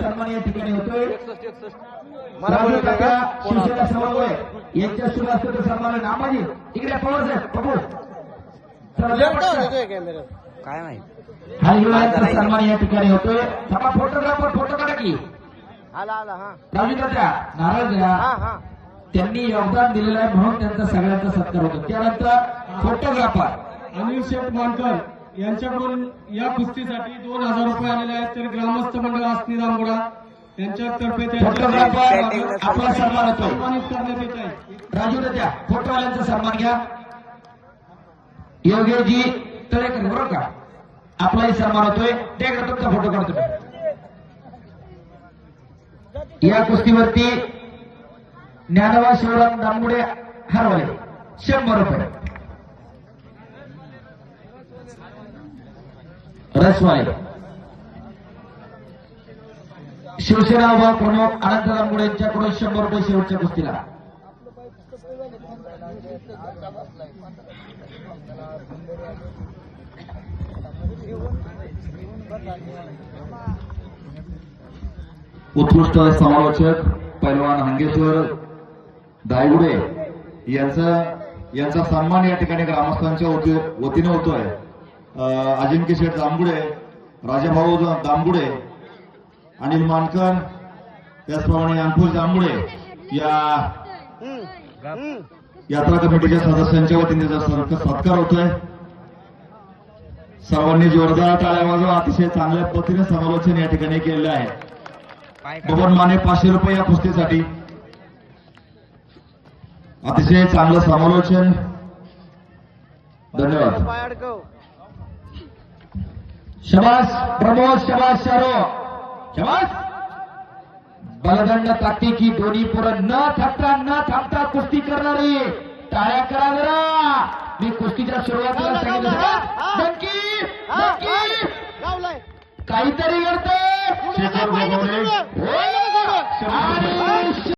सन्मान या ठिकाणी होतोय. शिवसेना समन्वय यांच्या शुभ हस्ते सन्मान नामाजी इकडे पवार साहेब बघू काय माहिती हा युवकांचा सन्मान या ठिकाणी होतोय. फोटोग्राफर फोटो काढा की राजू तात्या नाराज घ्या. त्यांनी योगदान दिलेलं आहे म्हणून त्यांचा सगळ्यांचा सत्कार होतो. त्यानंतर फोटोग्राफर अनिल शेठ मानकर यांच्याकडून या कुस्तीसाठी 2000 रुपये आलेले आहेत. तर ग्रामस्थ मंडळ आस्ती रामगुडा यांच्यातर्फे फोटोग्राफर आपला सन्मान होतो. सन्मानित करण्यात येत आहे. राजू तात्या फोटोवाल्यांचा सन्मान घ्या. योगेशजी तळेकर बरोबर का आपलाही सन्मान होतोय. त्याकडे तुमचा फोटो काढतो. या कुस्तीवरती ज्ञानवा शिवराम दामगुडे हरवले 100 रुपये. रसवाले शिवसेना उभा प्रमुख अनंत दामगुडे यांच्याकडून 100 रुपये शेवटच्या कुस्तीला. उत्कृष्ट समालोचक पैलवान हंगेश्वर दायगुडे यांचा सन्मान या ठिकाणी ग्रामस्थांच्या वतीने होतोय. अजिंक्य शेठ दामगुडे, राजाभाऊ दामगुडे, अनिल मानकर, त्याचप्रमाणे अंकुश दामगुडे या यात्रा कमिटीच्या सदस्यांच्या वतीने सत्कार होतोय. सर्वांनी जोरदार टाळ्या वाजवा. अतिशय चांगल्या पद्धतीने समालोचन या ठिकाणी केलेलं आहे. बबन माने 500 रुपये या कुस्तीसाठी. अतिशय चांगलं समालोचन. धन्यवाद. शबास प्रमोद, शबास शारो, शबास. बलदंड ताकदीची दोन्ही पोरं न थांबता कुस्ती करणारी. टाळ्या करा जरा. मी कुस्तीच्या सुरुवातीला सांगितलं काहीतरी करते. शेखर गोगवले